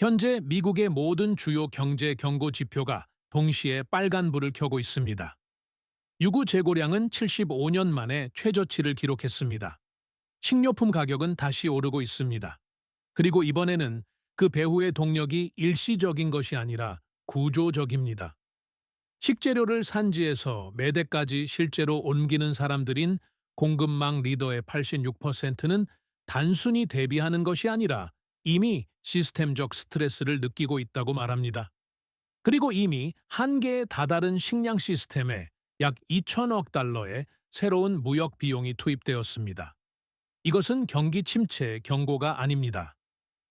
현재 미국의 모든 주요 경제 경고 지표가 동시에 빨간불을 켜고 있습니다. 유구 재고량은 75년 만에 최저치를 기록했습니다. 식료품 가격은 다시 오르고 있습니다. 그리고 이번에는 그 배후의 동력이 일시적인 것이 아니라 구조적입니다. 식재료를 산지에서 매대까지 실제로 옮기는 사람들인 공급망 리더의 86%는 단순히 대비하는 것이 아니라 이미 시스템적 스트레스를 느끼고 있다고 말합니다. 그리고 이미 한계에 다다른 식량 시스템에 약 2천억 달러의 새로운 무역 비용이 투입되었습니다. 이것은 경기 침체 경고가 아닙니다.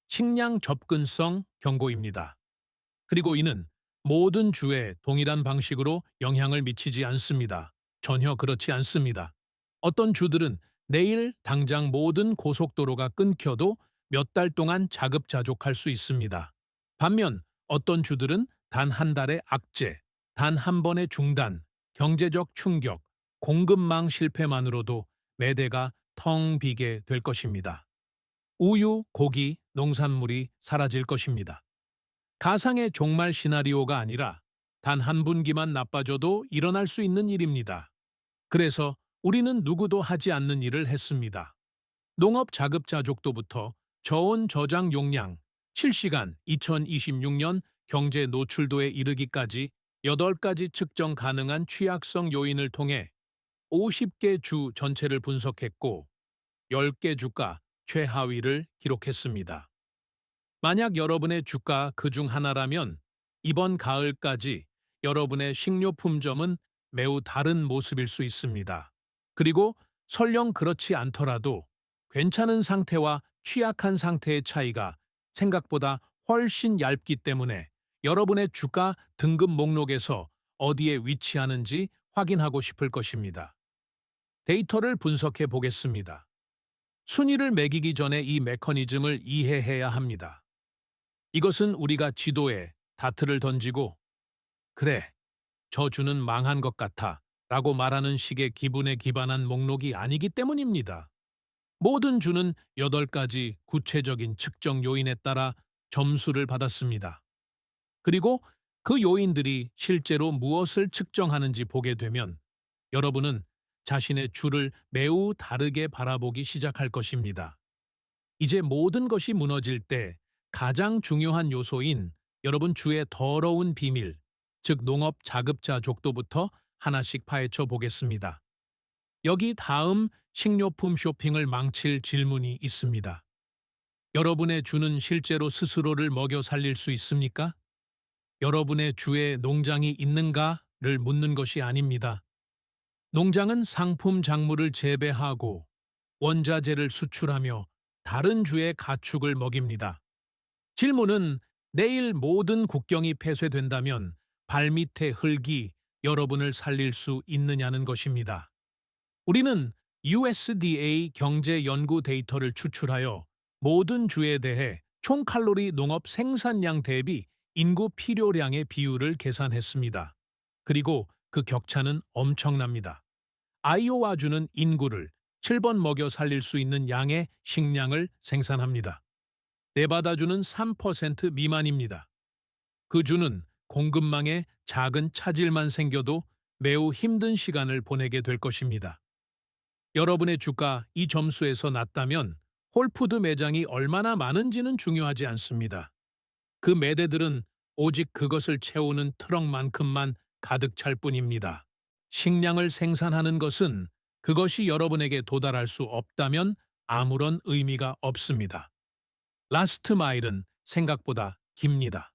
식량 접근성 경고입니다. 그리고 이는 모든 주에 동일한 방식으로 영향을 미치지 않습니다. 전혀 그렇지 않습니다. 어떤 주들은 내일 당장 모든 고속도로가 끊겨도 몇 달 동안 자급자족할 수 있습니다. 반면 어떤 주들은 단 한 달의 악재, 단 한 번의 중단, 경제적 충격, 공급망 실패만으로도 매대가 텅 비게 될 것입니다. 우유, 고기, 농산물이 사라질 것입니다. 가상의 종말 시나리오가 아니라 단 한 분기만 나빠져도 일어날 수 있는 일입니다. 그래서 우리는 누구도 하지 않는 일을 했습니다. 농업 자급자족도부터 저온 저장 용량, 실시간 2026년 경제 노출도에 이르기까지 8가지 측정 가능한 취약성 요인을 통해 50개 주 전체를 분석했고 10개 주가 최하위를 기록했습니다. 만약 여러분의 주가 그중 하나라면 이번 가을까지 여러분의 식료품점은 매우 다른 모습일 수 있습니다. 그리고 설령 그렇지 않더라도 괜찮은 상태와 취약한 상태의 차이가 생각보다 훨씬 얇기 때문에 여러분의 주가 등급 목록에서 어디에 위치하는지 확인하고 싶을 것입니다. 데이터를 분석해 보겠습니다. 순위를 매기기 전에 이 메커니즘을 이해해야 합니다. 이것은 우리가 지도에 다트를 던지고 그래, 저 주는 망한 것 같아 라고 말하는 식의 기분에 기반한 목록이 아니기 때문입니다. 모든 주는 8가지 구체적인 측정 요인에 따라 점수를 받았습니다. 그리고 그 요인들이 실제로 무엇을 측정하는지 보게 되면 여러분은 자신의 주를 매우 다르게 바라보기 시작할 것입니다. 이제 모든 것이 무너질 때 가장 중요한 요소인 여러분 주의 더러운 비밀, 즉 농업 자급자족도부터 하나씩 파헤쳐 보겠습니다. 여기 다음 식료품 쇼핑을 망칠 질문이 있습니다. 여러분의 주는 실제로 스스로를 먹여 살릴 수 있습니까? 여러분의 주에 농장이 있는가를 묻는 것이 아닙니다. 농장은 상품 작물을 재배하고 원자재를 수출하며 다른 주의 가축을 먹입니다. 질문은 내일 모든 국경이 폐쇄된다면 발밑의 흙이 여러분을 살릴 수 있느냐는 것입니다. 우리는 USDA 경제 연구 데이터를 추출하여 모든 주에 대해 총 칼로리 농업 생산량 대비 인구 필요량의 비율을 계산했습니다. 그리고 그 격차는 엄청납니다. 아이오와주는 인구를 7번 먹여 살릴 수 있는 양의 식량을 생산합니다. 네바다주는 3% 미만입니다. 그 주는 공급망에 작은 차질만 생겨도 매우 힘든 시간을 보내게 될 것입니다. 여러분의 주가 이 점수에서 낮다면 홀푸드 매장이 얼마나 많은지는 중요하지 않습니다. 그 매대들은 오직 그것을 채우는 트럭만큼만 가득 찰 뿐입니다. 식량을 생산하는 것은 그것이 여러분에게 도달할 수 없다면 아무런 의미가 없습니다. 라스트 마일은 생각보다 깁니다.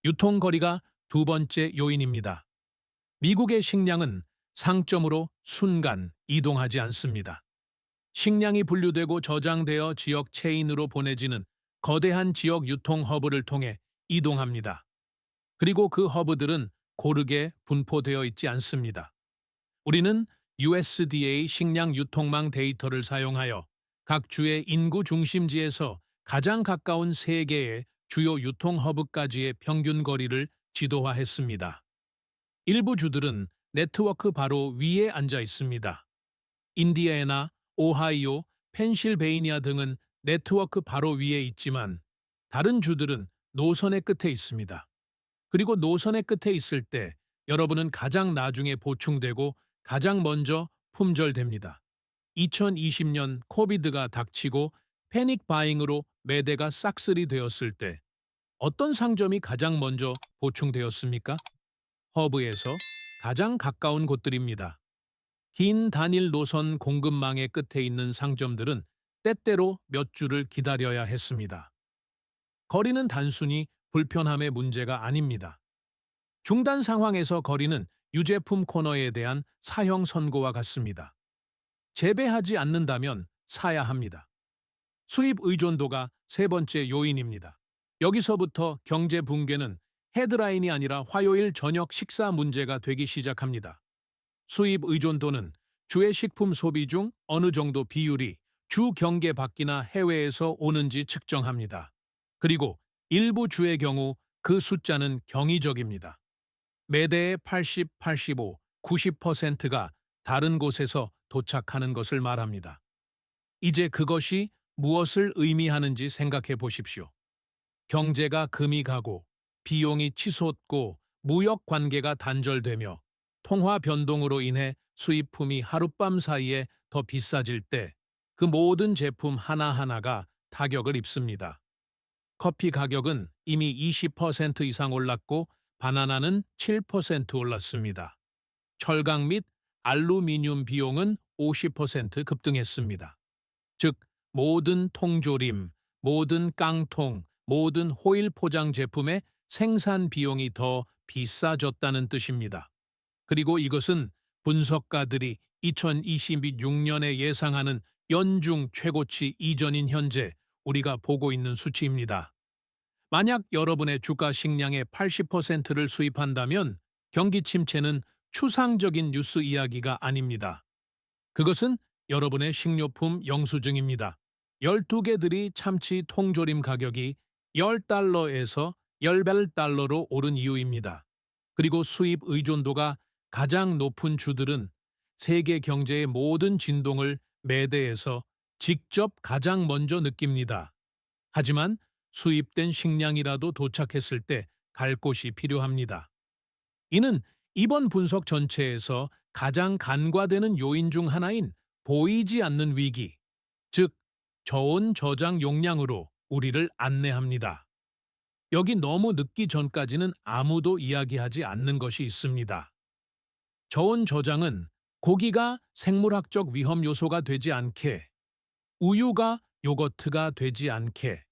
유통거리가 두 번째 요인입니다. 미국의 식량은 상점으로 순간 이동하지 않습니다. 식량이 분류되고 저장되어 지역 체인으로 보내지는 거대한 지역 유통 허브를 통해 이동합니다. 그리고 그 허브들은 고르게 분포되어 있지 않습니다. 우리는 USDA 식량 유통망 데이터를 사용하여 각 주의 인구 중심지에서 가장 가까운 3개의 주요 유통 허브까지의 평균 거리를 지도화했습니다. 일부 주들은 네트워크 바로 위에 앉아 있습니다. 인디애나, 오하이오, 펜실베이니아 등은 네트워크 바로 위에 있지만 다른 주들은 노선의 끝에 있습니다. 그리고 노선의 끝에 있을 때 여러분은 가장 나중에 보충되고 가장 먼저 품절됩니다. 2020년 코비드가 닥치고 패닉 바잉으로 매대가 싹쓸이 되었을 때 어떤 상점이 가장 먼저 보충되었습니까? 허브에서 가장 가까운 곳들입니다. 긴 단일 노선 공급망의 끝에 있는 상점들은 때때로 몇 주를 기다려야 했습니다. 거리는 단순히 불편함의 문제가 아닙니다. 중단 상황에서 거리는 유제품 코너에 대한 사형 선고와 같습니다. 재배하지 않는다면 사야 합니다. 수입 의존도가 세 번째 요인입니다. 여기서부터 경제 붕괴는 헤드라인이 아니라 화요일 저녁 식사 문제가 되기 시작합니다. 수입 의존도는 주의 식품 소비 중 어느 정도 비율이 주 경계 밖이나 해외에서 오는지 측정합니다. 그리고 일부 주의 경우 그 숫자는 경이적입니다. 매대의 80, 85, 90%가 다른 곳에서 도착하는 것을 말합니다. 이제 그것이 무엇을 의미하는지 생각해 보십시오. 경제가 금이 가고 비용이 치솟고 무역 관계가 단절되며 통화 변동으로 인해 수입품이 하룻밤 사이에 더 비싸질 때 그 모든 제품 하나하나가 타격을 입습니다. 커피 가격은 이미 20% 이상 올랐고 바나나는 7% 올랐습니다. 철강 및 알루미늄 비용은 50% 급등했습니다. 즉, 모든 통조림, 모든 깡통, 모든 호일 포장 제품의 생산 비용이 더 비싸졌다는 뜻입니다. 그리고 이것은 분석가들이 2026년에 예상하는 연중 최고치 이전인 현재 우리가 보고 있는 수치입니다. 만약 여러분의 주가 식량의 80%를 수입한다면 경기 침체는 추상적인 뉴스 이야기가 아닙니다. 그것은 여러분의 식료품 영수증입니다. 12개들이 참치 통조림 가격이 10달러에서 10달러로 오른 이유입니다. 그리고 수입 의존도가 가장 높은 주들은 세계 경제의 모든 진동을 매대에서 직접 가장 먼저 느낍니다. 하지만 수입된 식량이라도 도착했을 때 갈 곳이 필요합니다. 이는 이번 분석 전체에서 가장 간과되는 요인 중 하나인 보이지 않는 위기, 즉 저온 저장 용량으로 우리를 안내합니다. 여기 너무 늦기 전까지는 아무도 이야기하지 않는 것이 있습니다. 저온 저장은 고기가 생물학적 위험 요소가 되지 않게, 우유가 요거트가 되지 않게,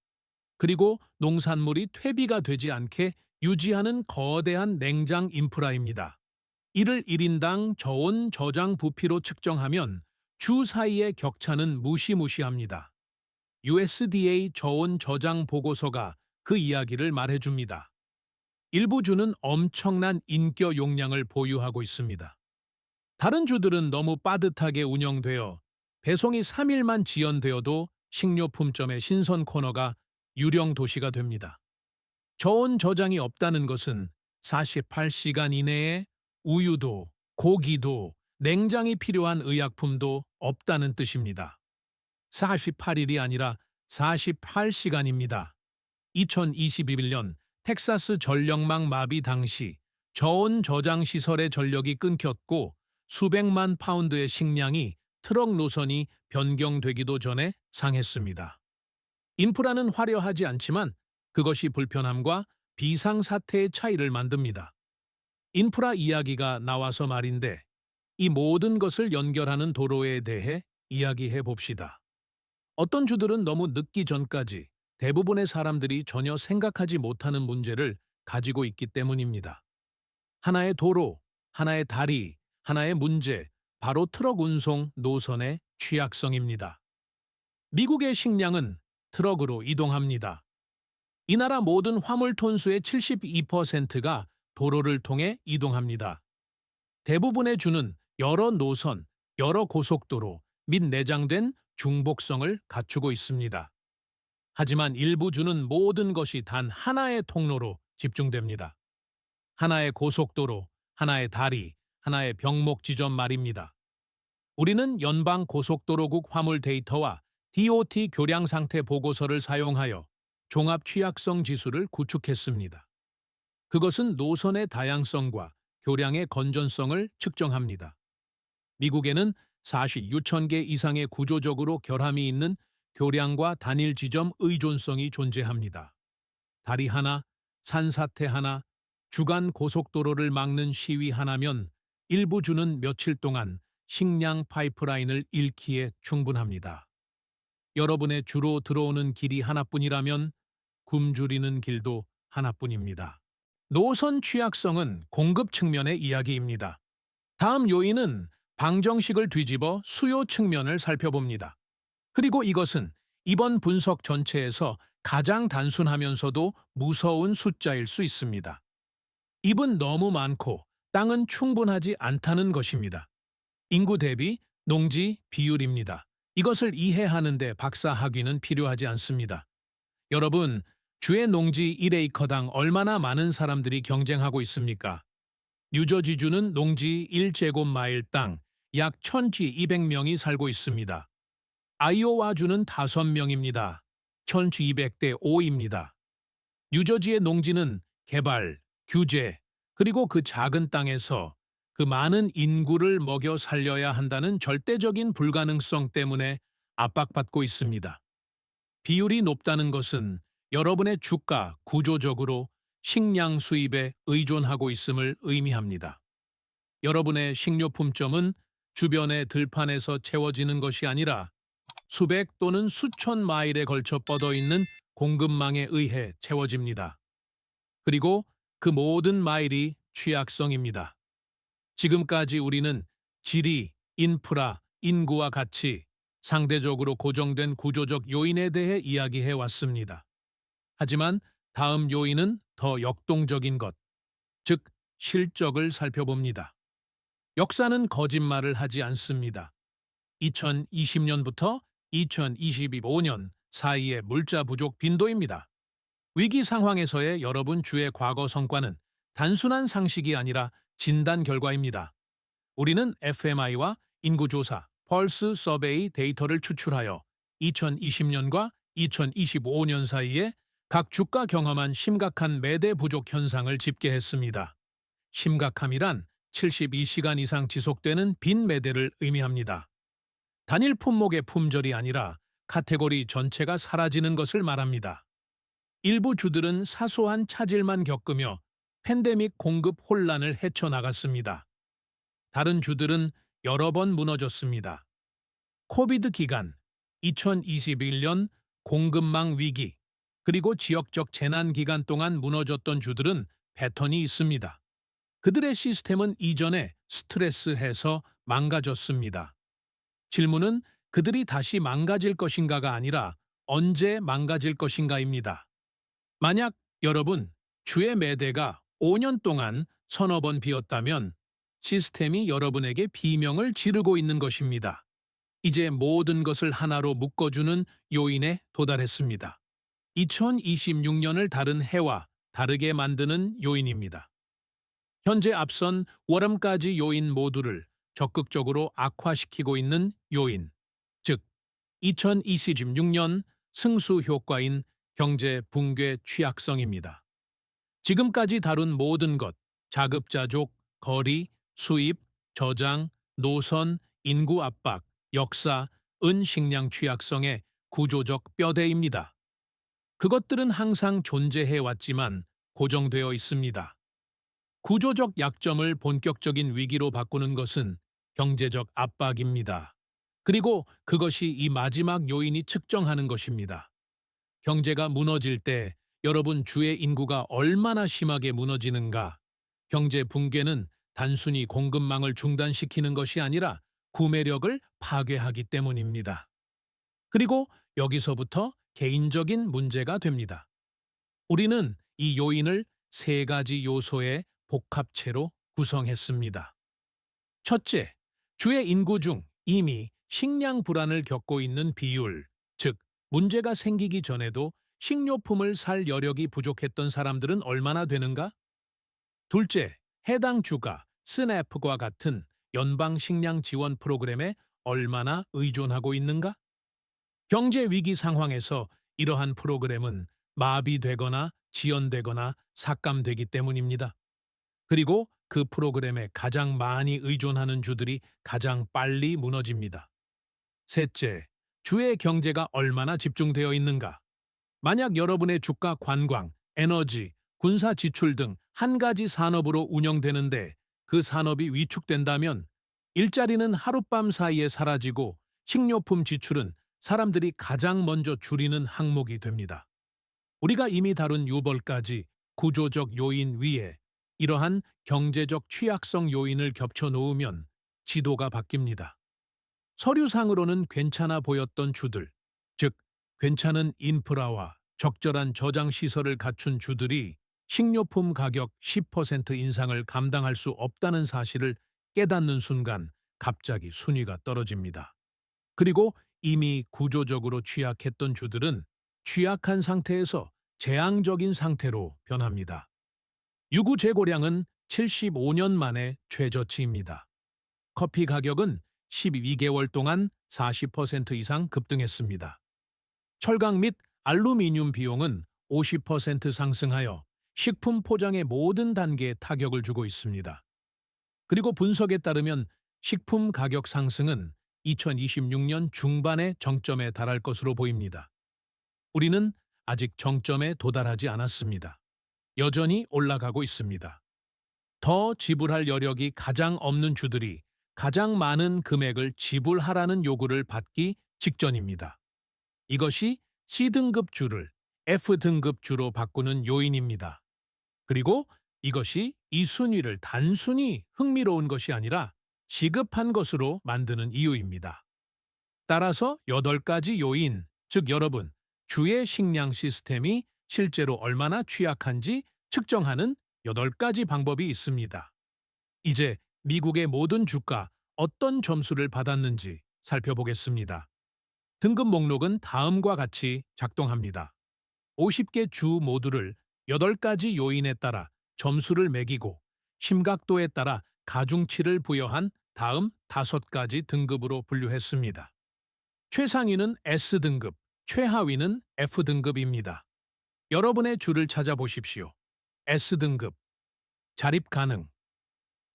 그리고 농산물이 퇴비가 되지 않게 유지하는 거대한 냉장 인프라입니다. 이를 1인당 저온 저장 부피로 측정하면 주 사이의 격차는 무시무시합니다. USDA 저온 저장 보고서가 그 이야기를 말해줍니다. 일부 주는 엄청난 인격 용량을 보유하고 있습니다. 다른 주들은 너무 빠듯하게 운영되어 배송이 3일만 지연되어도 식료품점의 신선 코너가 유령 도시가 됩니다. 저온 저장이 없다는 것은 48시간 이내에 우유도, 고기도, 냉장이 필요한 의약품도 없다는 뜻입니다. 48일이 아니라 48시간입니다. 2021년 텍사스 전력망 마비 당시 저온 저장 시설의 전력이 끊겼고 수백만 파운드의 식량이 트럭 노선이 변경되기도 전에 상했습니다. 인프라는 화려하지 않지만 그것이 불편함과 비상사태의 차이를 만듭니다. 인프라 이야기가 나와서 말인데 이 모든 것을 연결하는 도로에 대해 이야기해 봅시다. 어떤 주들은 너무 늦기 전까지 대부분의 사람들이 전혀 생각하지 못하는 문제를 가지고 있기 때문입니다. 하나의 도로, 하나의 다리, 하나의 문제, 바로 트럭 운송 노선의 취약성입니다. 미국의 식량은 트럭으로 이동합니다. 이 나라 모든 화물 톤수의 72%가 도로를 통해 이동합니다. 대부분의 주는 여러 노선, 여러 고속도로 및 내장된 중복성을 갖추고 있습니다. 하지만 일부 주는 모든 것이 단 하나의 통로로 집중됩니다. 하나의 고속도로, 하나의 다리, 하나의 병목 지점 말입니다. 우리는 연방 고속도로국 화물 데이터와 DOT 교량 상태 보고서를 사용하여 종합 취약성 지수를 구축했습니다. 그것은 노선의 다양성과 교량의 건전성을 측정합니다. 미국에는 46,000개 이상의 구조적으로 결함이 있는 교량과 단일 지점 의존성이 존재합니다. 다리 하나, 산사태 하나, 주간 고속도로를 막는 시위 하나면 일부 주는 며칠 동안 식량 파이프라인을 잃기에 충분합니다. 여러분의 주로 들어오는 길이 하나뿐이라면 굶주리는 길도 하나뿐입니다. 노선 취약성은 공급 측면의 이야기입니다. 다음 요인은 방정식을 뒤집어 수요 측면을 살펴봅니다. 그리고 이것은 이번 분석 전체에서 가장 단순하면서도 무서운 숫자일 수 있습니다. 입은 너무 많고 땅은 충분하지 않다는 것입니다. 인구 대비 농지 비율입니다. 이것을 이해하는데 박사 학위는 필요하지 않습니다. 여러분, 주의 농지 1에이커당 얼마나 많은 사람들이 경쟁하고 있습니까? 뉴저지주는 농지 1제곱마일 땅 약 1,200명이 살고 있습니다. 아이오와주는 5명입니다. 1,200대 5입니다. 뉴저지의 농지는 개발, 규제, 그리고 그 작은 땅에서 그 많은 인구를 먹여 살려야 한다는 절대적인 불가능성 때문에 압박받고 있습니다. 비율이 높다는 것은 여러분의 주가 구조적으로 식량 수입에 의존하고 있음을 의미합니다. 여러분의 식료품점은 주변의 들판에서 채워지는 것이 아니라 수백 또는 수천 마일에 걸쳐 뻗어 있는 공급망에 의해 채워집니다. 그리고 그 모든 마일이 취약성입니다. 지금까지 우리는 지리, 인프라, 인구와 같이 상대적으로 고정된 구조적 요인에 대해 이야기해 왔습니다. 하지만 다음 요인은 더 역동적인 것, 즉 실적을 살펴봅니다. 역사는 거짓말을 하지 않습니다. 2020년부터 2025년 사이의 물자 부족 빈도입니다. 위기 상황에서의 여러분 주의 과거 성과는 단순한 상식이 아니라 진단 결과입니다. 우리는 FMI와 인구조사, 펄스 서베이 데이터를 추출하여 2020년과 2025년 사이에 각 주가 경험한 심각한 매대 부족 현상을 집계했습니다. 심각함이란 72시간 이상 지속되는 빈 매대를 의미합니다. 단일 품목의 품절이 아니라 카테고리 전체가 사라지는 것을 말합니다. 일부 주들은 사소한 차질만 겪으며 팬데믹 공급 혼란을 헤쳐나갔습니다. 다른 주들은 여러 번 무너졌습니다. 코비드 기간, 2021년 공급망 위기, 그리고 지역적 재난 기간 동안 무너졌던 주들은 패턴이 있습니다. 그들의 시스템은 이전에 스트레스해서 망가졌습니다. 질문은 그들이 다시 망가질 것인가가 아니라 언제 망가질 것인가입니다. 만약 여러분, 주의 매대가 5년 동안 서너 번 비었다면 시스템이 여러분에게 비명을 지르고 있는 것입니다. 이제 모든 것을 하나로 묶어주는 요인에 도달했습니다. 2026년을 다른 해와 다르게 만드는 요인입니다. 현재 앞선 월음까지 요인 모두를 적극적으로 악화시키고 있는 요인, 즉 2026년 승수 효과인 경제 붕괴 취약성입니다. 지금까지 다룬 모든 것, 자급자족, 거리, 수입, 저장, 노선, 인구 압박, 역사, 식량 취약성의 구조적 뼈대입니다. 그것들은 항상 존재해 왔지만 고정되어 있습니다. 구조적 약점을 본격적인 위기로 바꾸는 것은 경제적 압박입니다. 그리고 그것이 이 마지막 요인이 측정하는 것입니다. 경제가 무너질 때 여러분 주의 인구가 얼마나 심하게 무너지는가? 경제 붕괴는 단순히 공급망을 중단시키는 것이 아니라 구매력을 파괴하기 때문입니다. 그리고 여기서부터 개인적인 문제가 됩니다. 우리는 이 요인을 세 가지 요소의 복합체로 구성했습니다. 첫째, 주의 인구 중 이미 식량 불안을 겪고 있는 비율, 즉 문제가 생기기 전에도 식료품을 살 여력이 부족했던 사람들은 얼마나 되는가? 둘째, 해당 주가 스냅과 같은 연방 식량 지원 프로그램에 얼마나 의존하고 있는가? 경제 위기 상황에서 이러한 프로그램은 마비되거나 지연되거나 삭감되기 때문입니다. 그리고 그 프로그램에 가장 많이 의존하는 주들이 가장 빨리 무너집니다. 셋째, 주의 경제가 얼마나 집중되어 있는가? 만약 여러분의 주가 관광, 에너지, 군사 지출 등 한 가지 산업으로 운영되는데 그 산업이 위축된다면 일자리는 하룻밤 사이에 사라지고 식료품 지출은 사람들이 가장 먼저 줄이는 항목이 됩니다. 우리가 이미 다룬 유벌까지 구조적 요인 위에 이러한 경제적 취약성 요인을 겹쳐 놓으면 지도가 바뀝니다. 서류상으로는 괜찮아 보였던 주들, 즉 괜찮은 인프라와 적절한 저장 시설을 갖춘 주들이 식료품 가격 10% 인상을 감당할 수 없다는 사실을 깨닫는 순간 갑자기 순위가 떨어집니다. 그리고 이미 구조적으로 취약했던 주들은 취약한 상태에서 재앙적인 상태로 변합니다. 유구 재고량은 75년 만에 최저치입니다. 커피 가격은 12개월 동안 40% 이상 급등했습니다. 철강 및 알루미늄 비용은 50% 상승하여 식품 포장의 모든 단계에 타격을 주고 있습니다. 그리고 분석에 따르면 식품 가격 상승은 2026년 중반에 정점에 달할 것으로 보입니다. 우리는 아직 정점에 도달하지 않았습니다. 여전히 올라가고 있습니다. 더 지불할 여력이 가장 없는 주들이 가장 많은 금액을 지불하라는 요구를 받기 직전입니다. 이것이 C등급 주를 F등급 주로 바꾸는 요인입니다. 그리고 이것이 이 순위를 단순히 흥미로운 것이 아니라 시급한 것으로 만드는 이유입니다. 따라서 8가지 요인, 즉 여러분, 주의 식량 시스템이 실제로 얼마나 취약한지 측정하는 8가지 방법이 있습니다. 이제 미국의 모든 주가 어떤 점수를 받았는지 살펴보겠습니다. 등급 목록은 다음과 같이 작동합니다. 50개 주 모두를 8가지 요인에 따라 점수를 매기고 심각도에 따라 가중치를 부여한 다음 5가지 등급으로 분류했습니다. 최상위는 S등급, 최하위는 F등급입니다. 여러분의 주를 찾아보십시오. S등급, 자립 가능.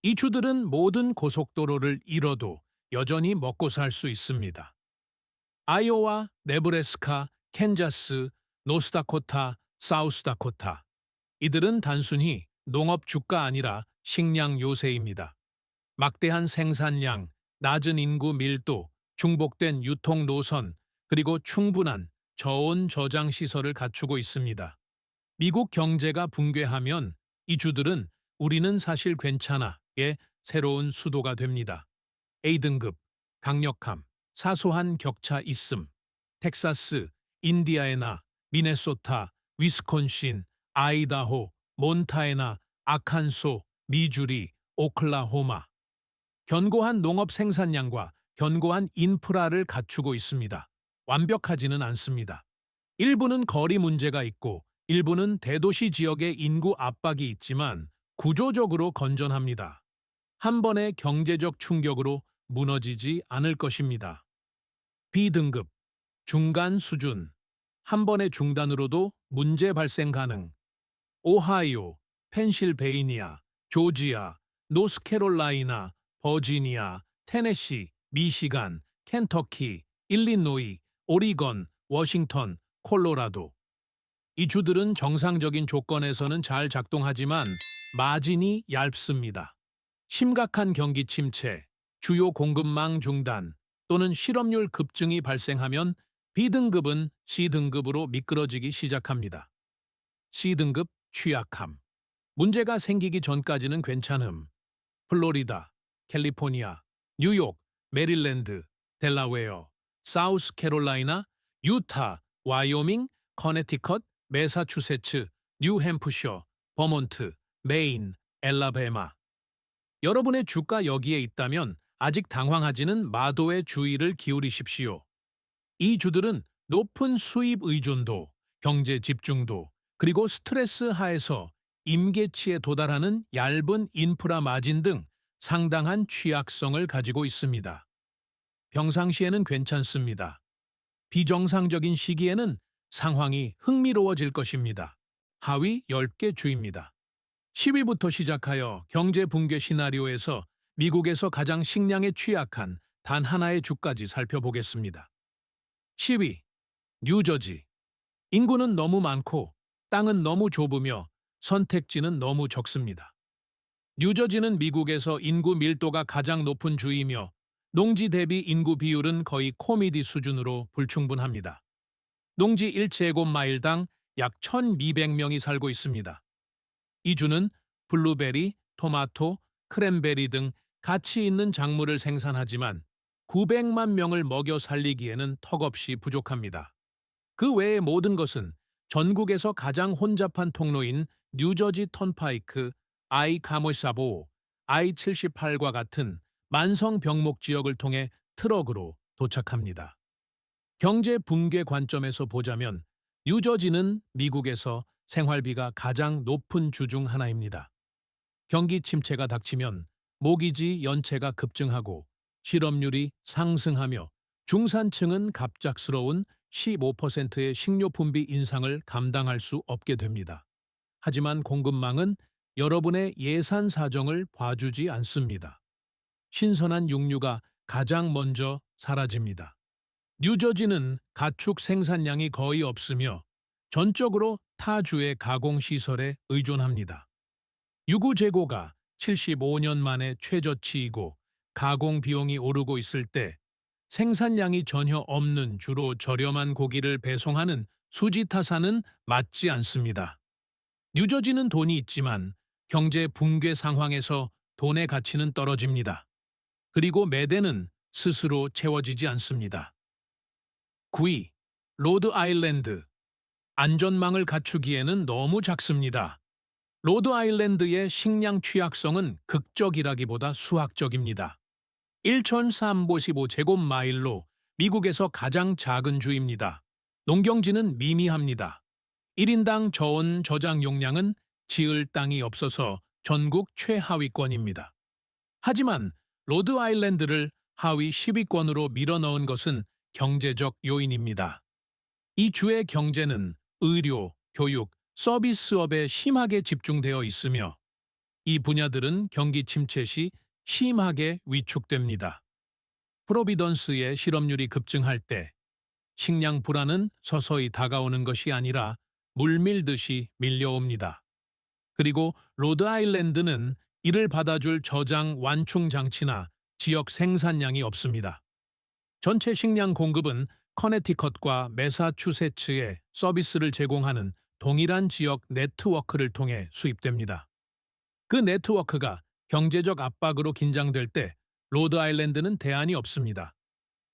이 주들은 모든 고속도로를 잃어도 여전히 먹고 살 수 있습니다. 아이오와, 네브래스카, 캔자스, 노스다코타, 사우스다코타. 이들은 단순히 농업 주가 아니라 식량 요새입니다. 막대한 생산량, 낮은 인구 밀도, 중복된 유통 노선, 그리고 충분한 저온 저장 시설을 갖추고 있습니다. 미국 경제가 붕괴하면 이 주들은 우리는 사실 괜찮아의 새로운 수도가 됩니다. A등급, 강력함, 사소한 격차 있음, 텍사스, 인디아나, 미네소타, 위스콘신, 아이다호, 몬타에나, 아칸소, 미주리, 오클라호마. 견고한 농업 생산량과 견고한 인프라를 갖추고 있습니다. 완벽하지는 않습니다. 일부는 거리 문제가 있고 일부는 대도시 지역의 인구 압박이 있지만 구조적으로 건전합니다. 한 번의 경제적 충격으로 무너지지 않을 것입니다. B등급, 중간 수준. 한 번의 중단으로도 문제 발생 가능. 오하이오, 펜실베이니아, 조지아, 노스캐롤라이나, 버지니아, 테네시, 미시간, 켄터키, 일리노이, 오리건, 워싱턴, 콜로라도. 이 주들은 정상적인 조건에서는 잘 작동하지만 마진이 얇습니다. 심각한 경기 침체, 주요 공급망 중단 또는 실업률 급증이 발생하면 B등급은 C등급으로 미끄러지기 시작합니다. C등급 취약함. 문제가 생기기 전까지는 괜찮음. 플로리다, 캘리포니아, 뉴욕, 메릴랜드, 델라웨어, 사우스캐롤라이나, 유타, 와이오밍, 커네티컷, 매사추세츠, 뉴햄프셔, 버몬트, 메인, 엘라베마. 여러분의 주가 여기에 있다면 아직 당황하지는 마도의 주의를 기울이십시오. 이 주들은 높은 수입 의존도, 경제 집중도, 그리고 스트레스 하에서 임계치에 도달하는 얇은 인프라 마진 등 상당한 취약성을 가지고 있습니다. 평상시에는 괜찮습니다. 비정상적인 시기에는 상황이 흥미로워질 것입니다. 하위 10개 주입니다. 10위부터 시작하여 경제 붕괴 시나리오에서 미국에서 가장 식량에 취약한 단 하나의 주까지 살펴보겠습니다. 10위, 뉴저지. 인구는 너무 많고 땅은 너무 좁으며 선택지는 너무 적습니다. 뉴저지는 미국에서 인구 밀도가 가장 높은 주이며 농지 대비 인구 비율은 거의 코미디 수준으로 불충분합니다. 농지 1제곱마일당 약 1,200명이 살고 있습니다. 이 주는 블루베리, 토마토, 크랜베리 등 가치 있는 작물을 생산하지만 900만 명을 먹여 살리기에는 턱없이 부족합니다. 그 외의 모든 것은 전국에서 가장 혼잡한 통로인 뉴저지 턴파이크, I-455, I-78과 같은 만성 병목 지역을 통해 트럭으로 도착합니다. 경제 붕괴 관점에서 보자면 뉴저지는 미국에서 생활비가 가장 높은 주 중 하나입니다. 경기 침체가 닥치면 모기지 연체가 급증하고 실업률이 상승하며 중산층은 갑작스러운 15%의 식료품비 인상을 감당할 수 없게 됩니다. 하지만 공급망은 여러분의 예산 사정을 봐주지 않습니다. 신선한 육류가 가장 먼저 사라집니다. 뉴저지는 가축 생산량이 거의 없으며 전적으로 타 주의 가공시설에 의존합니다. 유구 재고가 75년 만에 최저치이고 가공 비용이 오르고 있을 때 생산량이 전혀 없는 주로 저렴한 고기를 배송하는 수지타산은 맞지 않습니다. 뉴저지는 돈이 있지만 경제 붕괴 상황에서 돈의 가치는 떨어집니다. 그리고 매대는 스스로 채워지지 않습니다. 9위, 로드 아일랜드. 안전망을 갖추기에는 너무 작습니다. 로드 아일랜드의 식량 취약성은 극적이라기보다 수학적입니다. 1,355제곱마일로 미국에서 가장 작은 주입니다. 농경지는 미미합니다. 1인당 저온 저장 용량은 지을 땅이 없어서 전국 최하위권입니다. 하지만 로드 아일랜드를 하위 10위권으로 밀어넣은 것은 경제적 요인입니다. 이 주의 경제는 의료, 교육, 서비스업에 심하게 집중되어 있으며 이 분야들은 경기 침체 시 심하게 위축됩니다. 프로비던스의 실업률이 급증할 때 식량 불안은 서서히 다가오는 것이 아니라 물밀듯이 밀려옵니다. 그리고 로드 아일랜드는 이를 받아줄 저장 완충 장치나 지역 생산량이 없습니다. 전체 식량 공급은 커네티컷과 매사추세츠에 서비스를 제공하는 동일한 지역 네트워크를 통해 수입됩니다. 그 네트워크가 경제적 압박으로 긴장될 때 로드 아일랜드는 대안이 없습니다.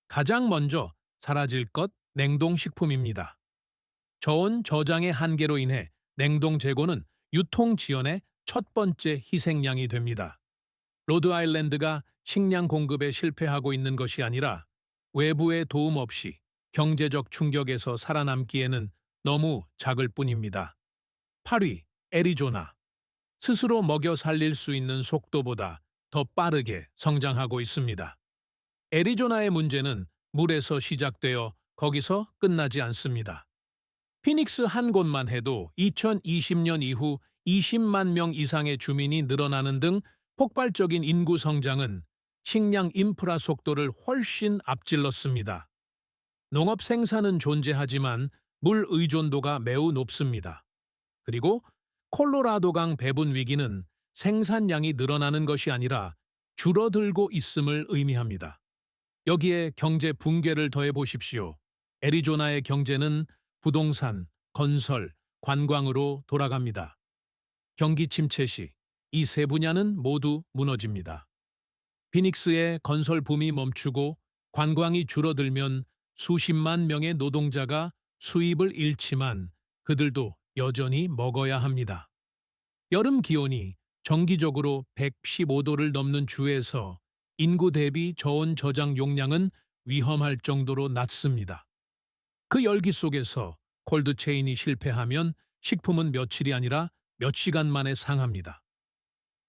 가장 먼저 사라질 것 냉동식품입니다. 저온 저장의 한계로 인해 냉동 재고는 유통 지연의 첫 번째 희생양이 됩니다. 로드 아일랜드가 식량 공급에 실패하고 있는 것이 아니라 외부의 도움 없이 경제적 충격에서 살아남기에는 너무 작을 뿐입니다. 8위, 애리조나. 스스로 먹여 살릴 수 있는 속도보다 더 빠르게 성장하고 있습니다. 애리조나의 문제는 물에서 시작되어 거기서 끝나지 않습니다. 피닉스 한 곳만 해도 2020년 이후 20만 명 이상의 주민이 늘어나는 등 폭발적인 인구 성장은 식량 인프라 속도를 훨씬 앞질렀습니다. 농업 생산은 존재하지만 물 의존도가 매우 높습니다. 그리고 콜로라도강 배분 위기는 생산량이 늘어나는 것이 아니라 줄어들고 있음을 의미합니다. 여기에 경제 붕괴를 더해 보십시오. 애리조나의 경제는 부동산, 건설, 관광으로 돌아갑니다. 경기 침체 시 이 세 분야는 모두 무너집니다. 피닉스의 건설 붐이 멈추고 관광이 줄어들면 수십만 명의 노동자가 수입을 잃지만 그들도 여전히 먹어야 합니다. 여름 기온이 정기적으로 115도를 넘는 주에서 인구 대비 저온 저장 용량은 위험할 정도로 낮습니다. 그 열기 속에서 콜드체인이 실패하면 식품은 며칠이 아니라 몇 시간 만에 상합니다.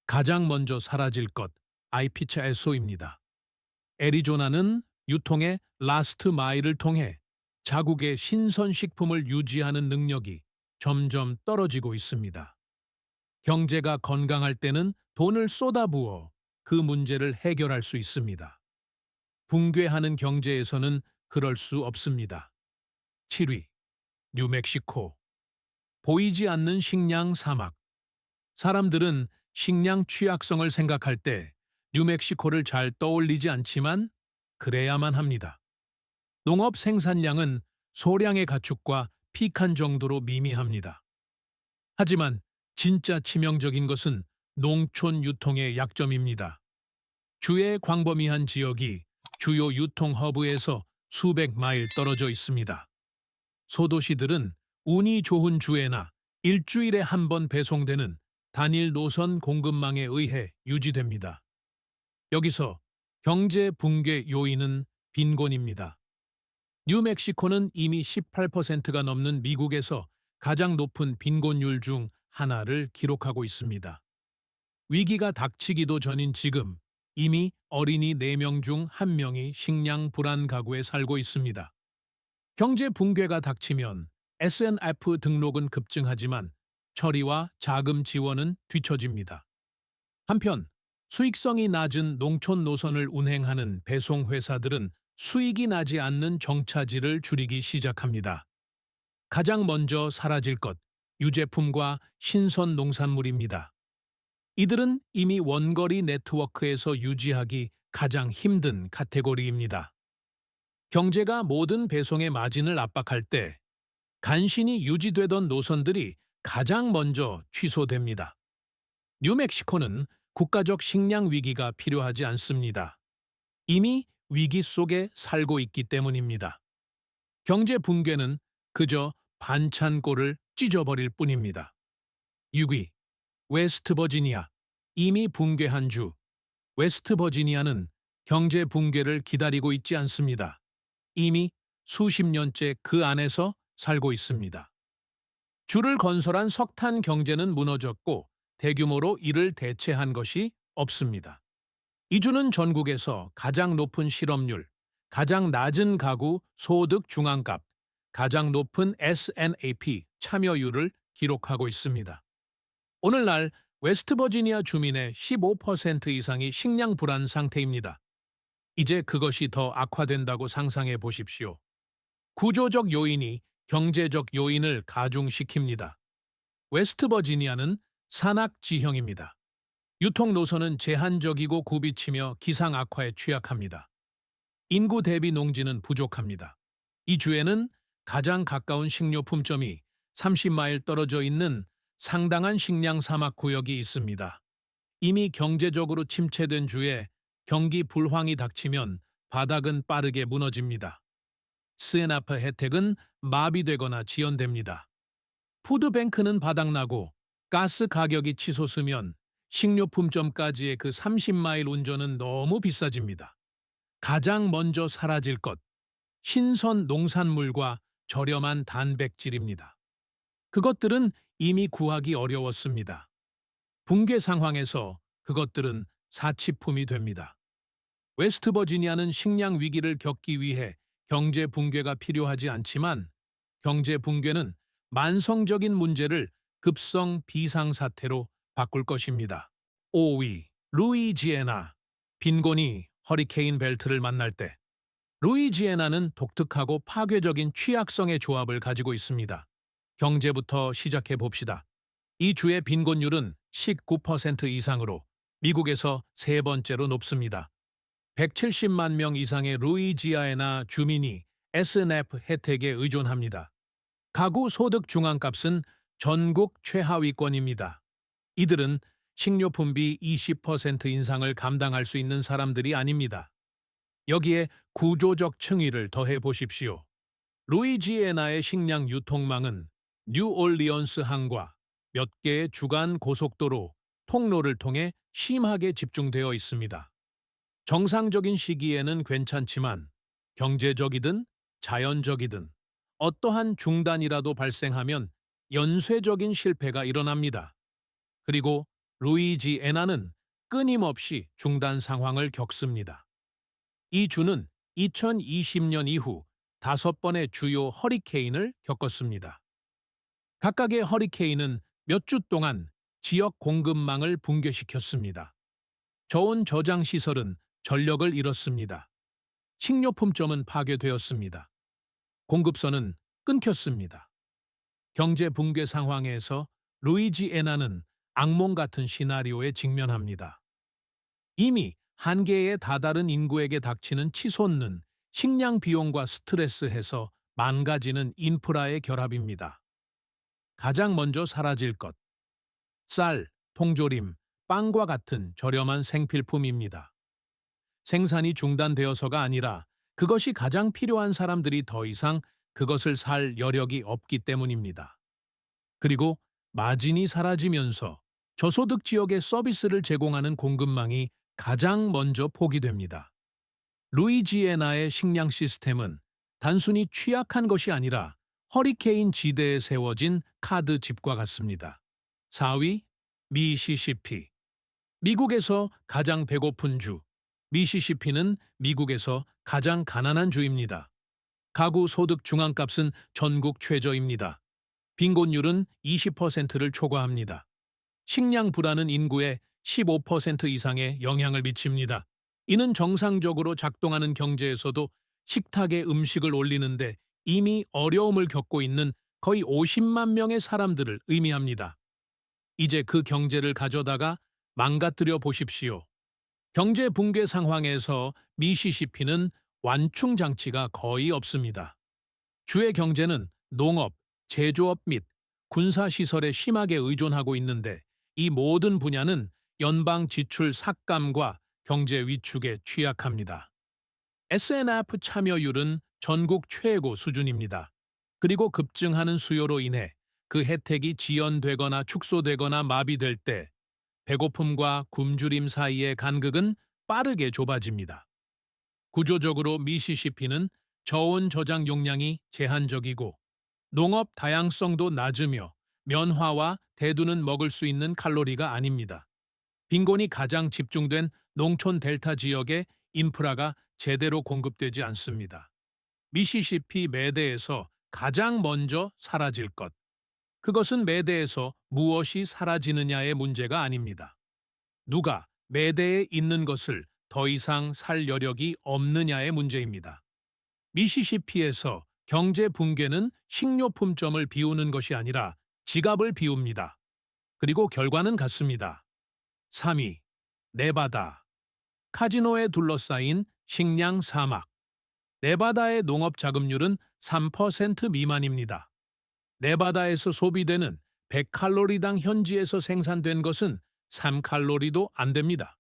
가장 먼저 사라질 것, 아이피차 에소입니다. 애리조나는 유통의 라스트 마일을 통해 자국의 신선식품을 유지하는 능력이 점점 떨어지고 있습니다. 경제가 건강할 때는 돈을 쏟아부어 그 문제를 해결할 수 있습니다. 붕괴하는 경제에서는 그럴 수 없습니다. 7위. 뉴멕시코. 보이지 않는 식량 사막. 사람들은 식량 취약성을 생각할 때 뉴멕시코를 잘 떠올리지 않지만 그래야만 합니다. 농업 생산량은 소량의 가축과 피칸 정도로 미미합니다. 하지만 진짜 치명적인 것은 농촌 유통의 약점입니다. 주의 광범위한 지역이 주요 유통 허브에서 수백 마일 떨어져 있습니다. 소도시들은 운이 좋은 주에나 일주일에 한 번 배송되는 단일 노선 공급망에 의해 유지됩니다. 여기서 경제 붕괴 요인은 빈곤입니다. 뉴멕시코는 이미 18%가 넘는 미국에서 가장 높은 빈곤율 중 하나를 기록하고 있습니다. 위기가 닥치기도 전인 지금 이미 어린이 4명 중 1명이 식량 불안 가구에 살고 있습니다. 경제 붕괴가 닥치면 SNF 등록은 급증하지만 처리와 자금 지원은 뒤처집니다. 한편 수익성이 낮은 농촌 노선을 운행하는 배송회사들은 수익이 나지 않는 정차지를 줄이기 시작합니다. 가장 먼저 사라질 것, 유제품과 신선 농산물입니다. 이들은 이미 원거리 네트워크에서 유지하기 가장 힘든 카테고리입니다. 경제가 모든 배송의 마진을 압박할 때 간신히 유지되던 노선들이 가장 먼저 취소됩니다. 뉴멕시코는 국가적 식량 위기가 필요하지 않습니다. 이미 위기 속에 살고 있기 때문입니다. 경제 붕괴는 그저 반찬꼴을 찢어버릴 뿐입니다. 6위. 웨스트버지니아. 이미 붕괴한 주. 웨스트버지니아는 경제 붕괴를 기다리고 있지 않습니다. 이미 수십 년째 그 안에서 살고 있습니다. 주를 건설한 석탄 경제는 무너졌고 대규모로 이를 대체한 것이 없습니다. 이 주는 전국에서 가장 높은 실업률, 가장 낮은 가구 소득 중앙값, 가장 높은 SNAP 참여율을 기록하고 있습니다. 오늘날 웨스트버지니아 주민의 15% 이상이 식량 불안 상태입니다. 이제 그것이 더 악화된다고 상상해 보십시오. 구조적 요인이 경제적 요인을 가중시킵니다. 웨스트버지니아는 산악 지형입니다. 유통 노선은 제한적이고 굽이치며 기상 악화에 취약합니다. 인구 대비 농지는 부족합니다. 이 주에는 가장 가까운 식료품점이 30마일 떨어져 있는 상당한 식량 사막 구역이 있습니다. 이미 경제적으로 침체된 주에 경기 불황이 닥치면 바닥은 빠르게 무너집니다. 스앤아프 혜택은 마비되거나 지연됩니다. 푸드뱅크는 바닥나고 가스 가격이 치솟으면 식료품점까지의 그 30마일 운전은 너무 비싸집니다. 가장 먼저 사라질 것, 신선 농산물과 저렴한 단백질입니다. 그것들은 이미 구하기 어려웠습니다. 붕괴 상황에서 그것들은 사치품이 됩니다. 웨스트버지니아는 식량 위기를 겪기 위해 경제 붕괴가 필요하지 않지만 경제 붕괴는 만성적인 문제를 급성 비상사태로 바꿀 것입니다. 5위. 루이지애나. 빈곤이 허리케인 벨트를 만날 때 루이지애나는 독특하고 파괴적인 취약성의 조합을 가지고 있습니다. 경제부터 시작해 봅시다. 이 주의 빈곤율은 19% 이상으로 미국에서 세 번째로 높습니다. 170만 명 이상의 루이지애나 주민이 SNF 혜택에 의존합니다. 가구 소득 중앙값은 전국 최하위권입니다. 이들은 식료품비 20% 인상을 감당할 수 있는 사람들이 아닙니다. 여기에 구조적 층위를 더해 보십시오. 루이지애나의 식량 유통망은 뉴올리언스 항과 몇 개의 주간 고속도로, 통로를 통해 심하게 집중되어 있습니다. 정상적인 시기에는 괜찮지만 경제적이든 자연적이든 어떠한 중단이라도 발생하면 연쇄적인 실패가 일어납니다. 그리고 루이지애나는 끊임없이 중단 상황을 겪습니다. 이 주는 2020년 이후 5번의 주요 허리케인을 겪었습니다. 각각의 허리케인은 몇 주 동안 지역 공급망을 붕괴시켰습니다. 저온 저장 시설은 전력을 잃었습니다. 식료품점은 파괴되었습니다. 공급선은 끊겼습니다. 경제 붕괴 상황에서 루이지애나는 악몽 같은 시나리오에 직면합니다. 이미 한계에 다다른 인구에게 닥치는 치솟는 식량 비용과 스트레스에서 망가지는 인프라의 결합입니다. 가장 먼저 사라질 것. 쌀, 통조림, 빵과 같은 저렴한 생필품입니다. 생산이 중단되어서가 아니라 그것이 가장 필요한 사람들이 더 이상 그것을 살 여력이 없기 때문입니다. 그리고 마진이 사라지면서 저소득 지역에 서비스를 제공하는 공급망이 가장 먼저 포기됩니다. 루이지애나의 식량 시스템은 단순히 취약한 것이 아니라 허리케인 지대에 세워진 카드 칩과 같습니다. 4위, 미시시피. 미국에서 가장 배고픈 주. 미시시피는 미국에서 가장 가난한 주입니다. 가구 소득 중앙값은 전국 최저입니다. 빈곤율은 20%를 초과합니다. 식량 불안은 인구의 15% 이상에 영향을 미칩니다. 이는 정상적으로 작동하는 경제에서도 식탁에 음식을 올리는데 이미 어려움을 겪고 있는 거의 50만 명의 사람들을 의미합니다. 이제 그 경제를 가져다가 망가뜨려 보십시오. 경제 붕괴 상황에서 미시시피는 완충 장치가 거의 없습니다. 주의 경제는 농업, 제조업 및 군사시설에 심하게 의존하고 있는데 이 모든 분야는 연방 지출 삭감과 경제 위축에 취약합니다. SNF 참여율은 전국 최고 수준입니다. 그리고 급증하는 수요로 인해 그 혜택이 지연되거나 축소되거나 마비될 때 배고픔과 굶주림 사이의 간극은 빠르게 좁아집니다. 구조적으로 미시시피는 저온 저장 용량이 제한적이고 농업 다양성도 낮으며 면화와 대두는 먹을 수 있는 칼로리가 아닙니다. 빈곤이 가장 집중된 농촌 델타 지역에 인프라가 제대로 공급되지 않습니다. 미시시피 매대에서 가장 먼저 사라질 것. 그것은 매대에서 무엇이 사라지느냐의 문제가 아닙니다. 누가 매대에 있는 것을 더 이상 살 여력이 없느냐의 문제입니다. 미시시피에서 경제 붕괴는 식료품점을 비우는 것이 아니라 지갑을 비웁니다. 그리고 결과는 같습니다. 3위, 네바다. 카지노에 둘러싸인 식량 사막. 네바다의 농업 자급률은 3% 미만입니다. 네바다에서 소비되는 100칼로리당 현지에서 생산된 것은 3칼로리도 안 됩니다.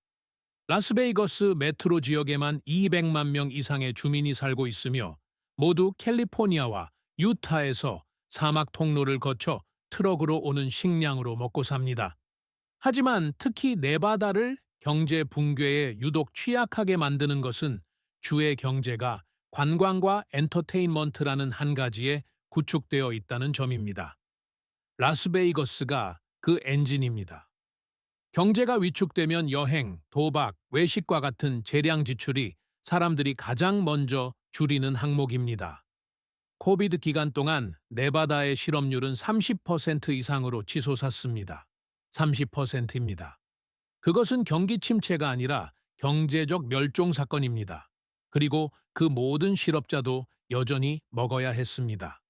라스베이거스 메트로 지역에만 200만 명 이상의 주민이 살고 있으며 모두 캘리포니아와 유타에서 사막 통로를 거쳐 트럭으로 오는 식량으로 먹고 삽니다. 하지만 특히 네바다를 경제 붕괴에 유독 취약하게 만드는 것은 주의 경제가 관광과 엔터테인먼트라는 한 가지에 구축되어 있다는 점입니다. 라스베이거스가 그 엔진입니다. 경제가 위축되면 여행, 도박, 외식과 같은 재량 지출이 사람들이 가장 먼저 줄이는 항목입니다. 코비드 기간 동안 네바다의 실업률은 30% 이상으로 치솟았습니다. 30%입니다. 그것은 경기 침체가 아니라 경제적 멸종 사건입니다. 그리고 그 모든 실업자도 여전히 먹어야 했습니다.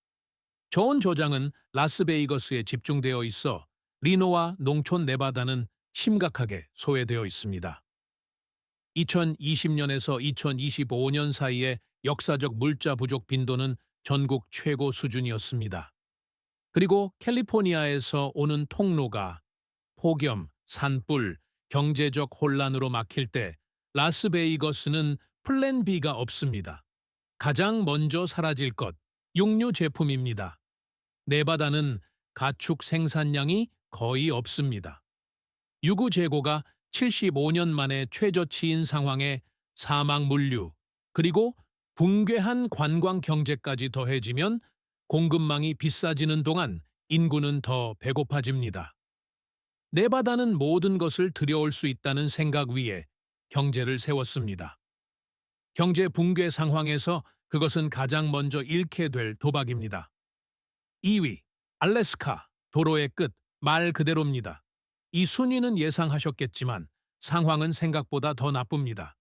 저온 저장은 라스베이거스에 집중되어 있어 리노와 농촌 네바다는 심각하게 소외되어 있습니다. 2020년에서 2025년 사이에 역사적 물자 부족 빈도는 전국 최고 수준이었습니다. 그리고 캘리포니아에서 오는 통로가 폭염, 산불, 경제적 혼란으로 막힐 때 라스베이거스는 플랜 B가 없습니다. 가장 먼저 사라질 것, 육류 제품입니다. 네바다는 가축 생산량이 거의 없습니다. 유구 재고가 75년 만에 최저치인 상황에 사막 물류, 그리고 붕괴한 관광 경제까지 더해지면 공급망이 비싸지는 동안 인구는 더 배고파집니다. 네바다는 모든 것을 들여올 수 있다는 생각 위에 경제를 세웠습니다. 경제 붕괴 상황에서 그것은 가장 먼저 잃게 될 도박입니다. 2위, 알래스카, 도로의 끝, 말 그대로입니다. 이 순위는 예상하셨겠지만 상황은 생각보다 더 나쁩니다.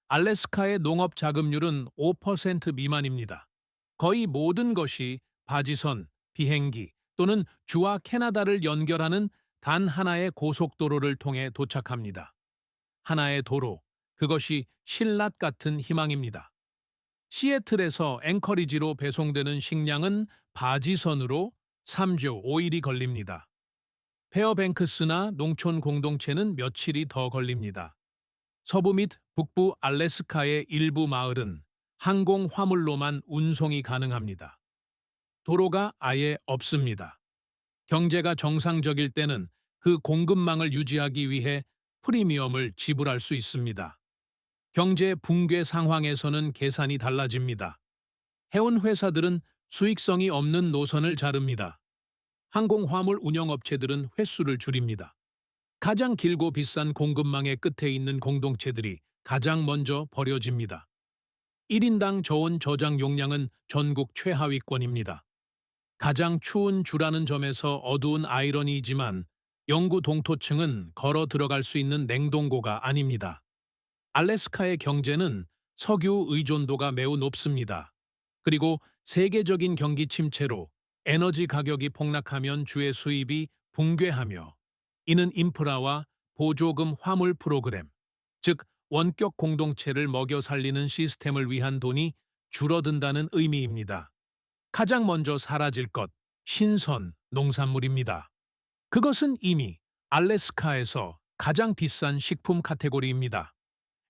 알래스카의 농업 자급률은 5% 미만입니다. 거의 모든 것이 바지선, 비행기 또는 주와 캐나다를 연결하는 단 하나의 고속도로를 통해 도착합니다. 하나의 도로, 그것이 신라 같은 희망입니다. 시애틀에서 앵커리지로 배송되는 식량은 바지선으로 3주 5일이 걸립니다. 페어뱅크스나 농촌 공동체는 며칠이 더 걸립니다. 서부 및 북부 알래스카의 일부 마을은 항공 화물로만 운송이 가능합니다. 도로가 아예 없습니다. 경제가 정상적일 때는 그 공급망을 유지하기 위해 프리미엄을 지불할 수 있습니다. 경제 붕괴 상황에서는 계산이 달라집니다. 해운 회사들은 수익성이 없는 노선을 자릅니다. 항공화물 운영업체들은 횟수를 줄입니다. 가장 길고 비싼 공급망의 끝에 있는 공동체들이 가장 먼저 버려집니다. 1인당 저온 저장 용량은 전국 최하위권입니다. 가장 추운 주라는 점에서 어두운 아이러니이지만 영구 동토층은 걸어 들어갈 수 있는 냉동고가 아닙니다. 알래스카의 경제는 석유 의존도가 매우 높습니다. 그리고 세계적인 경기 침체로 에너지 가격이 폭락하면 주의 수입이 붕괴하며 이는 인프라와 보조금 화물 프로그램, 즉 원격 공동체를 먹여 살리는 시스템을 위한 돈이 줄어든다는 의미입니다. 가장 먼저 사라질 것, 신선 농산물입니다. 그것은 이미 알래스카에서 가장 비싼 식품 카테고리입니다.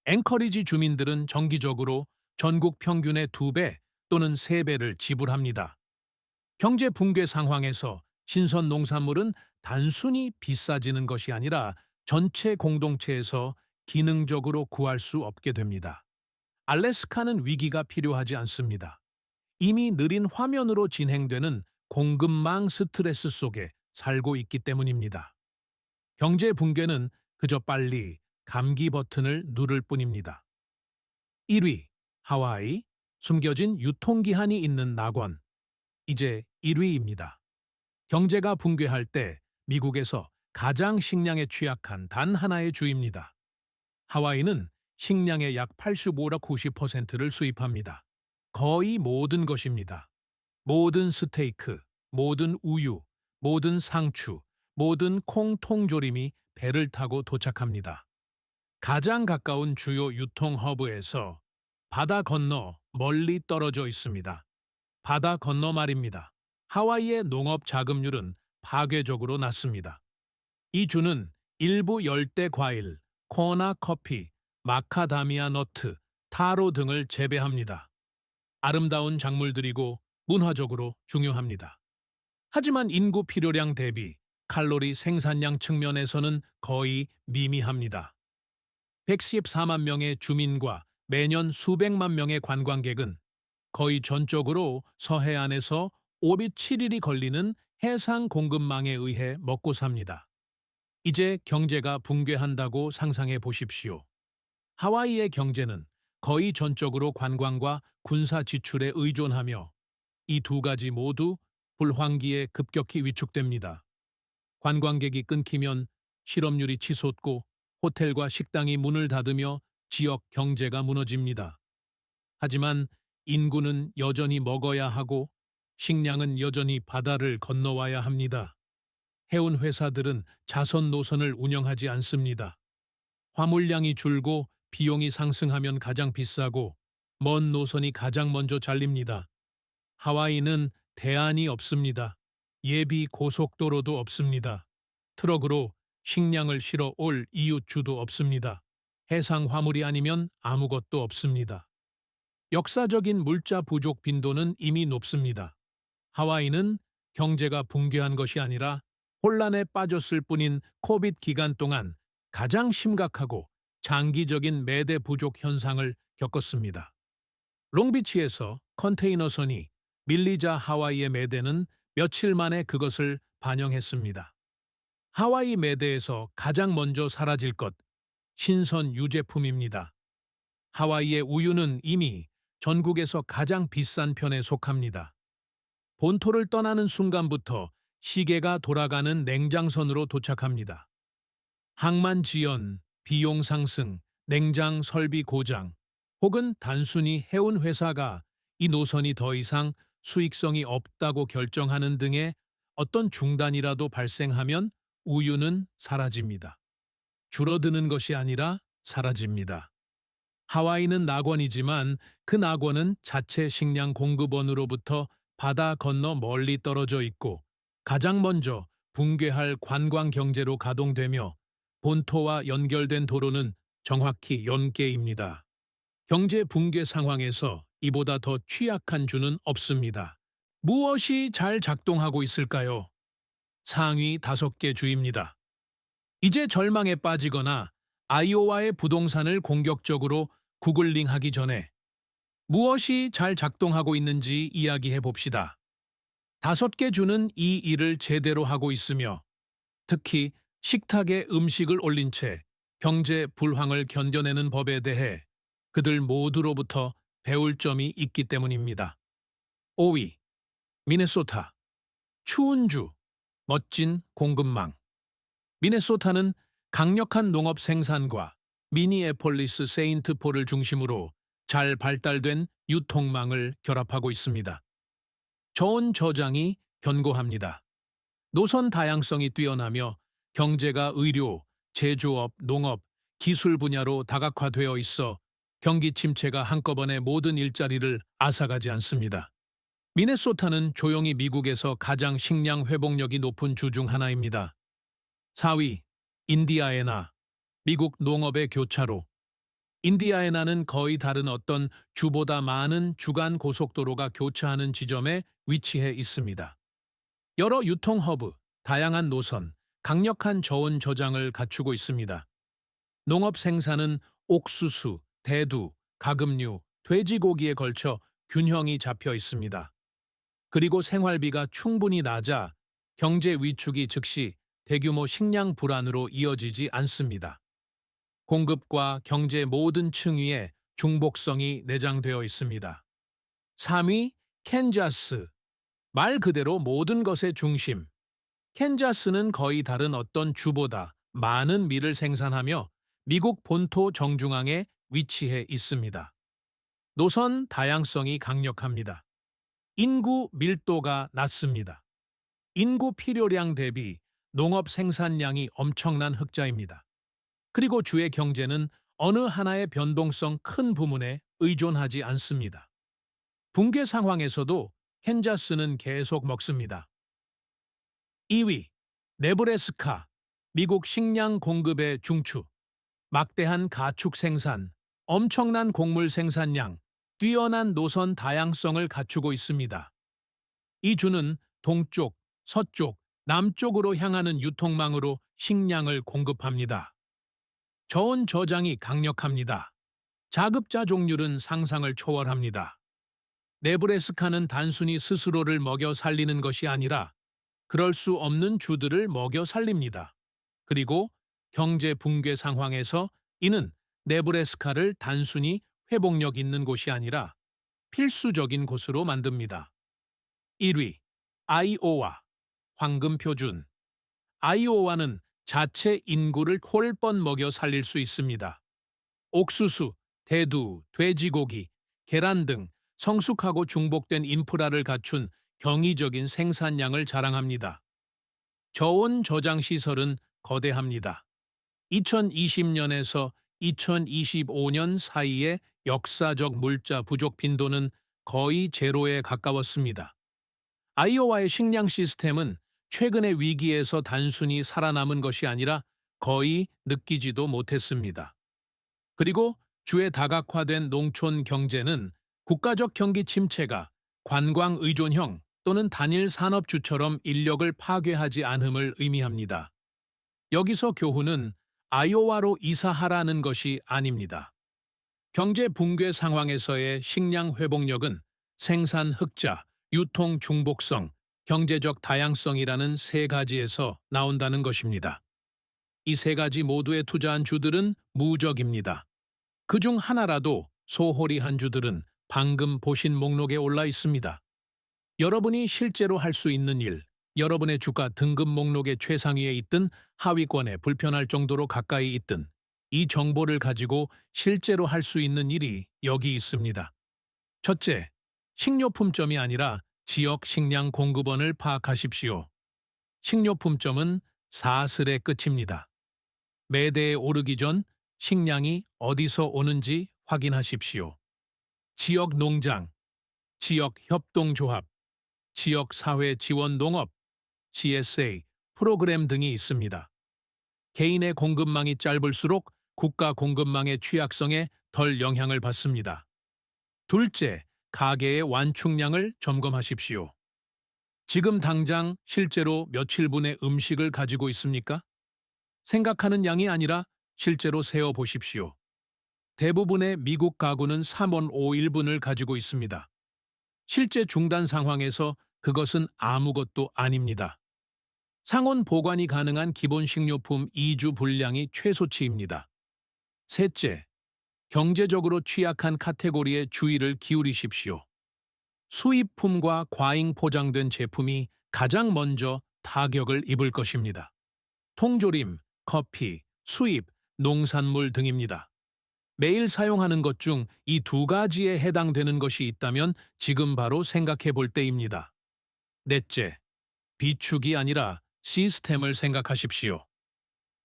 앵커리지 주민들은 정기적으로 전국 평균의 2배 또는 3배를 지불합니다. 경제 붕괴 상황에서 신선 농산물은 단순히 비싸지는 것이 아니라 전체 공동체에서 기능적으로 구할 수 없게 됩니다. 알래스카는 위기가 필요하지 않습니다. 이미 느린 화면으로 진행되는 공급망 스트레스 속에 살고 있기 때문입니다. 경제 붕괴는 그저 빨리 감기 버튼을 누를 뿐입니다. 1위, 하와이, 숨겨진 유통기한이 있는 낙원. 이제 1위입니다. 경제가 붕괴할 때 미국에서 가장 식량에 취약한 단 하나의 주입니다. 하와이는 식량의 약 85라 90%를 수입합니다. 거의 모든 것입니다. 모든 스테이크, 모든 우유, 모든 상추, 모든 콩 통조림이 배를 타고 도착합니다. 가장 가까운 주요 유통 허브에서 바다 건너 멀리 떨어져 있습니다. 바다 건너 말입니다. 하와이의 농업 자급률은 파괴적으로 낮습니다. 이 주는 일부 열대 과일, 코나 커피, 마카다미아 너트, 타로 등을 재배합니다. 아름다운 작물들이고 문화적으로 중요합니다. 하지만 인구 필요량 대비 칼로리 생산량 측면에서는 거의 미미합니다. 114만 명의 주민과 매년 수백만 명의 관광객은 거의 전적으로 서해안에서 5일 7일이 걸리는 해상 공급망에 의해 먹고 삽니다. 이제 경제가 붕괴한다고 상상해 보십시오. 하와이의 경제는 거의 전적으로 관광과 군사 지출에 의존하며 이 두 가지 모두 불황기에 급격히 위축됩니다. 관광객이 끊기면 실업률이 치솟고 호텔과 식당이 문을 닫으며 지역 경제가 무너집니다. 하지만 인구는 여전히 먹어야 하고 식량은 여전히 바다를 건너와야 합니다. 해운 회사들은 자선 노선을 운영하지 않습니다. 화물량이 줄고 비용이 상승하면 가장 비싸고 먼 노선이 가장 먼저 잘립니다. 하와이는 대안이 없습니다. 예비 고속도로도 없습니다. 트럭으로 식량을 실어 올 이웃주도 없습니다. 해상 화물이 아니면 아무것도 없습니다. 역사적인 물자 부족 빈도는 이미 높습니다. 하와이는 경제가 붕괴한 것이 아니라 혼란에 빠졌을 뿐인 코비드 기간 동안 가장 심각하고 장기적인 매대 부족 현상을 겪었습니다. 롱비치에서 컨테이너선이 밀리자 하와이의 매대는 며칠 만에 그것을 반영했습니다. 하와이 매대에서 가장 먼저 사라질 것, 신선 유제품입니다. 하와이의 우유는 이미 전국에서 가장 비싼 편에 속합니다. 본토를 떠나는 순간부터 시계가 돌아가는 냉장선으로 도착합니다. 항만 지연, 비용 상승, 냉장 설비 고장, 혹은 단순히 해운 회사가 이 노선이 더 이상 수익성이 없다고 결정하는 등의 어떤 중단이라도 발생하면 우유는 사라집니다. 줄어드는 것이 아니라 사라집니다. 하와이는 낙원이지만 그 낙원은 자체 식량 공급원으로부터 바다 건너 멀리 떨어져 있고 가장 먼저 붕괴할 관광 경제로 가동되며 본토와 연결된 도로는 정확히 연계입니다. 경제 붕괴 상황에서 이보다 더 취약한 주는 없습니다. 무엇이 잘 작동하고 있을까요? 상위 5개 주입니다. 이제 절망에 빠지거나 아이오와의 부동산을 공격적으로 구글링하기 전에 무엇이 잘 작동하고 있는지 이야기해 봅시다. 5개 주는 이 일을 제대로 하고 있으며 특히 식탁에 음식을 올린 채 경제 불황을 견뎌내는 법에 대해 그들 모두로부터 배울 점이 있기 때문입니다. 5위, 미네소타. 추운 주, 멋진 공급망. 미네소타는 강력한 농업 생산과 미니애폴리스 세인트폴을 중심으로 잘 발달된 유통망을 결합하고 있습니다. 저온 저장이 견고합니다. 노선 다양성이 뛰어나며 경제가 의료, 제조업, 농업, 기술 분야로 다각화되어 있어 경기 침체가 한꺼번에 모든 일자리를 앗아가지 않습니다. 미네소타는 조용히 미국에서 가장 식량 회복력이 높은 주 중 하나입니다. 4위, 인디아애나. 미국 농업의 교차로. 인디아애나는 거의 다른 어떤 주보다 많은 주간 고속도로가 교차하는 지점에 위치해 있습니다. 여러 유통 허브, 다양한 노선, 강력한 저온 저장을 갖추고 있습니다. 농업 생산은 옥수수, 대두, 가금류, 돼지고기에 걸쳐 균형이 잡혀 있습니다. 그리고 생활비가 충분히 낮아 경제 위축이 즉시 대규모 식량 불안으로 이어지지 않습니다. 공급과 경제 모든 층위에 중복성이 내장되어 있습니다. 3위, 캔자스. 말 그대로 모든 것의 중심. 캔자스는 거의 다른 어떤 주보다 많은 밀을 생산하며 미국 본토 정중앙에 위치해 있습니다. 노선 다양성이 강력합니다. 인구 밀도가 낮습니다. 인구 필요량 대비 농업 생산량이 엄청난 흑자입니다. 그리고 주의 경제는 어느 하나의 변동성 큰 부문에 의존하지 않습니다. 붕괴 상황에서도 캔자스는 계속 먹습니다. 2위, 네브래스카. 미국 식량 공급의 중추. 막대한 가축 생산, 엄청난 곡물 생산량, 뛰어난 노선 다양성을 갖추고 있습니다. 이 주는 동쪽, 서쪽, 남쪽으로 향하는 유통망으로 식량을 공급합니다. 저온 저장이 강력합니다. 자급자 종률은 상상을 초월합니다. 네브래스카는 단순히 스스로를 먹여 살리는 것이 아니라 그럴 수 없는 주들을 먹여 살립니다. 그리고 경제 붕괴 상황에서 이는 네브래스카를 단순히 회복력 있는 곳이 아니라 필수적인 곳으로 만듭니다. 1위, 아이오와. 황금 표준. 아이오와는 자체 인구를 홀번 먹여 살릴 수 있습니다. 옥수수, 대두, 돼지고기, 계란 등 성숙하고 중복된 인프라를 갖춘 경이적인 생산량을 자랑합니다. 저온 저장 시설은 거대합니다. 2020년에서 2025년 사이의 역사적 물자 부족 빈도는 거의 제로에 가까웠습니다. 아이오와의 식량 시스템은 최근의 위기에서 단순히 살아남은 것이 아니라 거의 느끼지도 못했습니다. 그리고 주에 다각화된 농촌 경제는 국가적 경기 침체가 관광 의존형 또는 단일 산업주처럼 인력을 파괴하지 않음을 의미합니다. 여기서 교훈은 아이오와로 이사하라는 것이 아닙니다. 경제 붕괴 상황에서의 식량 회복력은 생산 흑자, 유통 중복성, 경제적 다양성이라는 3가지에서 나온다는 것입니다. 이 3가지 모두에 투자한 주들은 무적입니다. 그중 하나라도 소홀히 한 주들은 방금 보신 목록에 올라 있습니다. 여러분이 실제로 할 수 있는 일, 여러분의 주가 등급 목록의 최상위에 있든 하위권에 불편할 정도로 가까이 있든 이 정보를 가지고 실제로 할 수 있는 일이 여기 있습니다. 첫째, 식료품점이 아니라 지역 식량 공급원을 파악하십시오. 식료품점은 사슬의 끝입니다. 매대에 오르기 전 식량이 어디서 오는지 확인하십시오. 지역 농장, 지역 협동조합, 지역 사회 지원 농업, CSA 프로그램 등이 있습니다. 개인의 공급망이 짧을수록 국가 공급망의 취약성에 덜 영향을 받습니다. 둘째, 가계의 완충량을 점검하십시오. 지금 당장 실제로 며칠분의 음식을 가지고 있습니까? 생각하는 양이 아니라 실제로 세어 보십시오. 대부분의 미국 가구는 3원 5일분을 가지고 있습니다. 실제 중단 상황에서 그것은 아무것도 아닙니다. 상온 보관이 가능한 기본 식료품 2주 분량이 최소치입니다. 셋째, 경제적으로 취약한 카테고리에 주의를 기울이십시오. 수입품과 과잉 포장된 제품이 가장 먼저 타격을 입을 것입니다. 통조림, 커피, 수입, 농산물 등입니다. 매일 사용하는 것 중 이 두 가지에 해당되는 것이 있다면 지금 바로 생각해 볼 때입니다. 넷째, 비축이 아니라 시스템을 생각하십시오.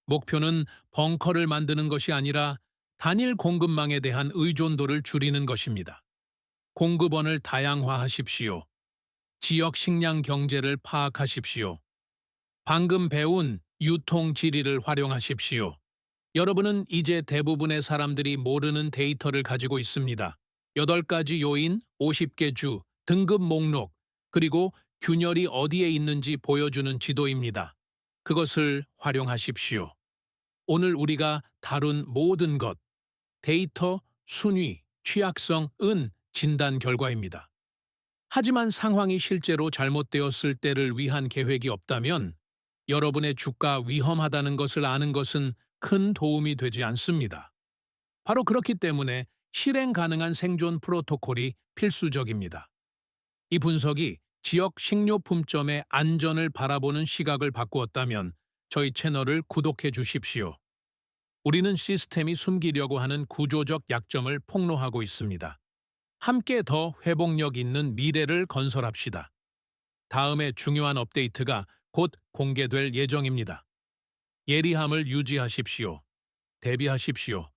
목표는 벙커를 만드는 것이 아니라 단일 공급망에 대한 의존도를 줄이는 것입니다. 공급원을 다양화하십시오. 지역 식량 경제를 파악하십시오. 방금 배운 유통 지리를 활용하십시오. 여러분은 이제 대부분의 사람들이 모르는 데이터를 가지고 있습니다. 8가지 요인, 50개 주, 등급 목록, 그리고 균열이 어디에 있는지 보여주는 지도입니다. 그것을 활용하십시오. 오늘 우리가 다룬 모든 것, 데이터, 순위, 취약성은 진단 결과입니다. 하지만 상황이 실제로 잘못되었을 때를 위한 계획이 없다면 여러분의 주가 위험하다는 것을 아는 것은 큰 도움이 되지 않습니다. 바로 그렇기 때문에 실행 가능한 생존 프로토콜이 필수적입니다. 이 분석이 지역 식료품점의 안전을 바라보는 시각을 바꾸었다면 저희 채널을 구독해 주십시오. 우리는 시스템이 숨기려고 하는 구조적 약점을 폭로하고 있습니다. 함께 더 회복력 있는 미래를 건설합시다. 다음에 중요한 업데이트가 곧 공개될 예정입니다. 예리함을 유지하십시오. 대비하십시오.